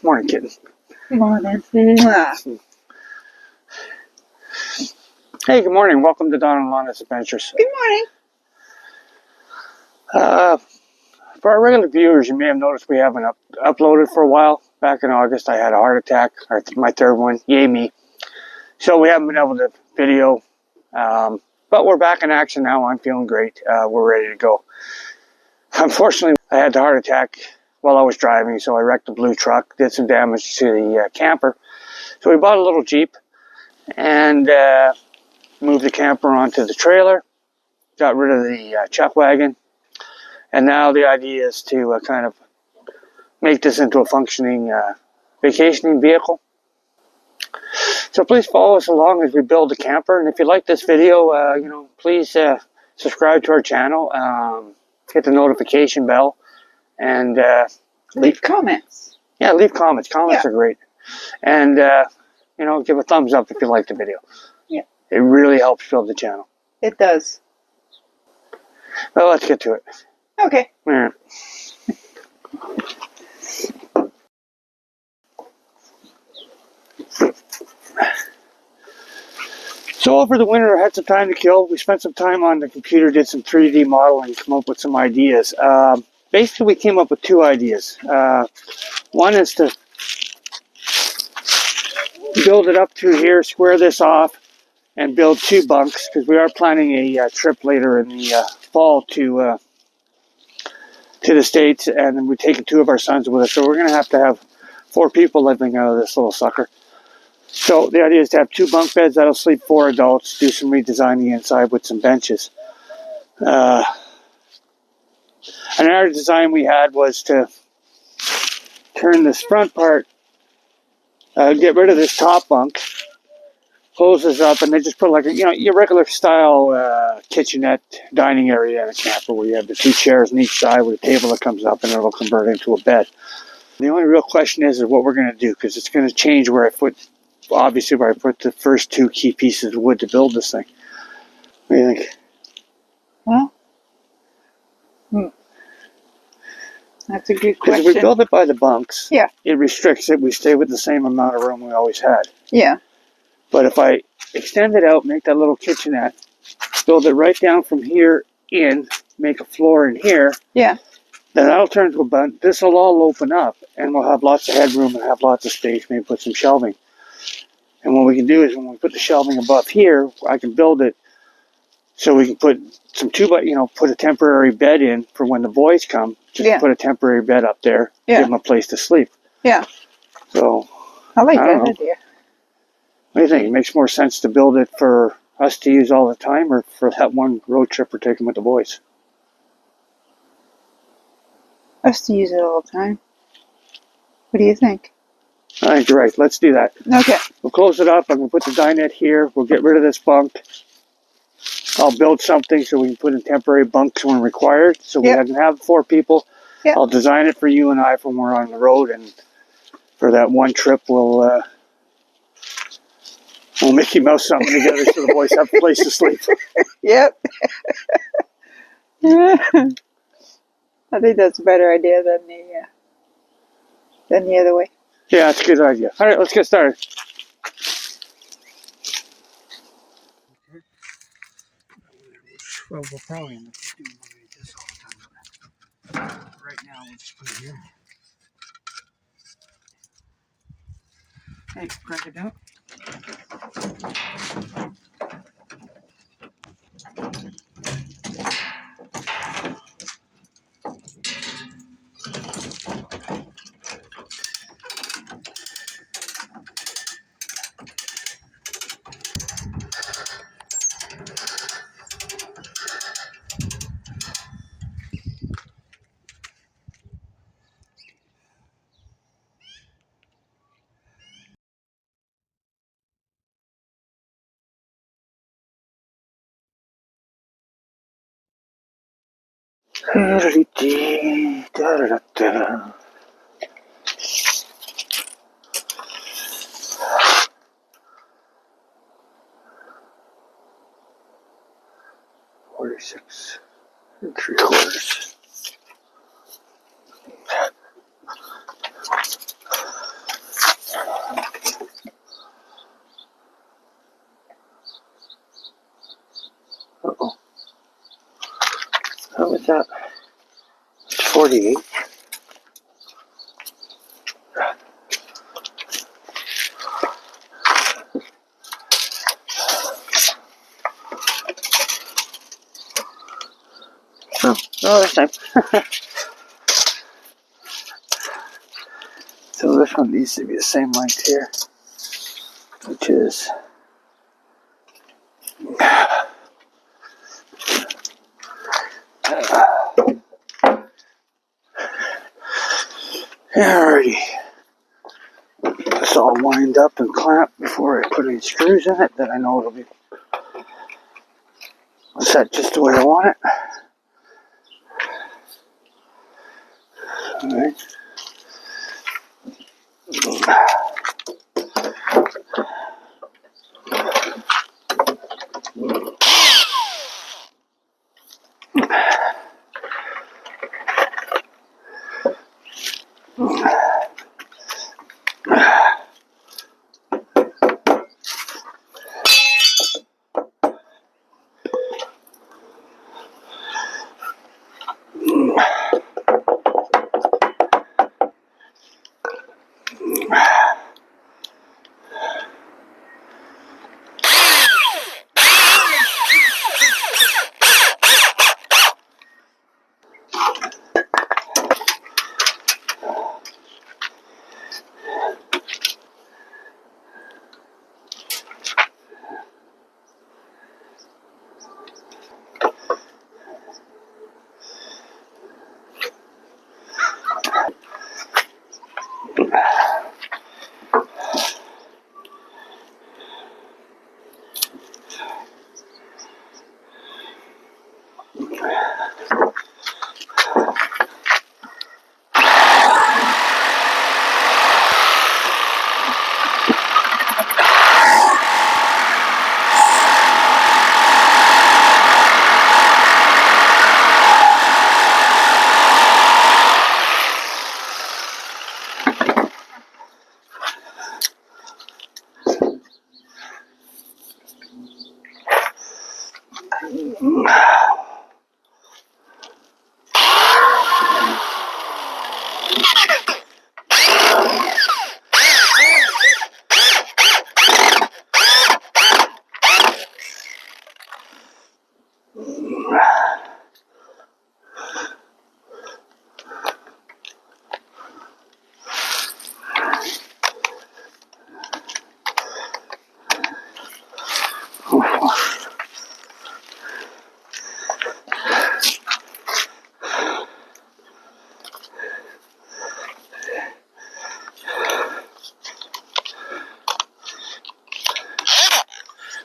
Morning, kitten. Morning. Hey, good morning. Welcome to Don and Lana's Adventures. Good morning. For our regular viewers, you may have noticed we haven't uploaded for a while. Back in August, I had a heart attack, my third one. Yay me. So we haven't been able to video. But we're back in action now. I'm feeling great. We're ready to go. Unfortunately, I had the heart attack while I was driving, so I wrecked the blue truck, did some damage to the camper. So we bought a little Jeep and moved the camper onto the trailer, got rid of the chuck wagon, and now the idea is to kind of make this into a functioning vacationing vehicle. So please follow us along as we build the camper, and if you like this video, please subscribe to our channel, hit the notification bell, and leave comments. Yeah, leave comments. Comments are great, and give a thumbs up if you like the video. Yeah, it really helps build the channel. It does. Well, let's get to it. Okay. Yeah. So over the winter, I had some time to kill. We spent some time on the computer, did some 3D modeling, come up with some ideas. Basically, we came up with two ideas. One is to build it up through here, square this off, and build two bunks, because we are planning a trip later in the fall to the States, and we're taking two of our sons with us. So we're going to have 4 people living out of this little sucker. So the idea is to have 2 bunk beds that'll sleep 4 adults, do some redesigning inside with some benches. Another design we had was to turn this front part, get rid of this top bunk, close this up, and then just put like your regular style kitchenette dining area in a camper where you have the 2 chairs on each side with a table that comes up and it'll convert into a bed. The only real question is what we're going to do, because it's going to change where I put the first 2 key pieces of wood to build this thing. What do you think? Well, that's a good question. Because if we build it by the bunks, yeah, it restricts it. We stay with the same amount of room we always had. Yeah. But if I extend it out, make that little kitchenette, build it right down from here in, make a floor in here, yeah, then that'll turn to a bunk. This will all open up, and we'll have lots of headroom and have lots of space, maybe put some shelving. And what we can do is when we put the shelving above here, I can build it so we can put some put a temporary bed in for when the boys come. Just put a temporary bed up there, give them a place to sleep. Yeah. So I like that idea. What do you think? It makes more sense to build it for us to use all the time, or for that one road trip we're taking with the boys? Us to use it all the time. What do you think? I think you're right. Let's do that. Okay. We'll close it up. I'm going to put the dinette here. We'll get rid of this bunk. I'll build something so we can put in temporary bunks when required. So we can have 4 people. I'll design it for you and I when we're on the road. And for that one trip, we'll Mickey Mouse something together so the boys have a place to sleep. Yep. I think that's a better idea than the other way. Yeah, that's a good idea. All right, let's get started. Well, we'll probably end up doing this all the time. Right now, we'll just put it here. Hey, crank it down. Da-da-da-da. 46 3/4. How was that? It's 48. Oh, this time. So this one needs to be the same length here, which is alrighty. This all wind up and clamp before I put any screws in it. Then I know it'll be set just the way I want it. All right.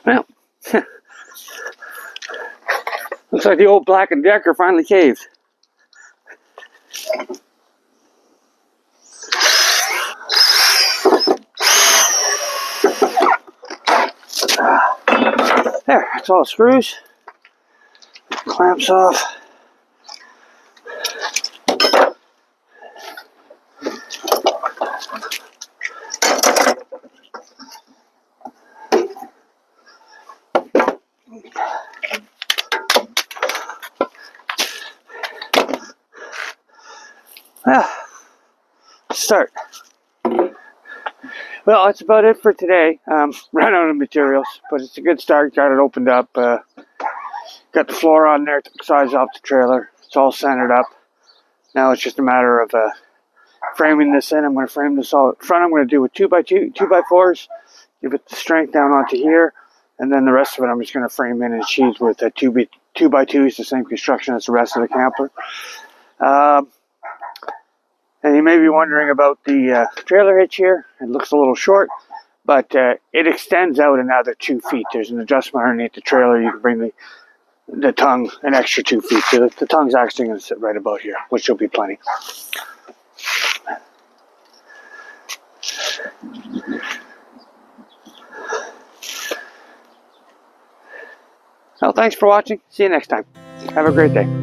Well, looks like the old Black & Decker finally caved. There, that's all the screws. Clamps off. Well, start. Well, that's about it for today. Ran out of materials, but it's a good start. Got it opened up. Got the floor on there, took the size off the trailer. It's all centered up. Now it's just a matter of framing this in. I'm going to frame this all up front. I'm going to do with 2x4s. Give it the strength down onto here. And then the rest of it I'm just going to frame in and sheathe with 2x2s, the same construction as the rest of the camper. And you may be wondering about the trailer hitch here. It looks a little short, but it extends out another 2 feet. There's an adjustment underneath the trailer. You can bring the tongue an extra 2 feet. So the tongue's actually going to sit right about here, which will be plenty. Well, thanks for watching. See you next time. Have a great day.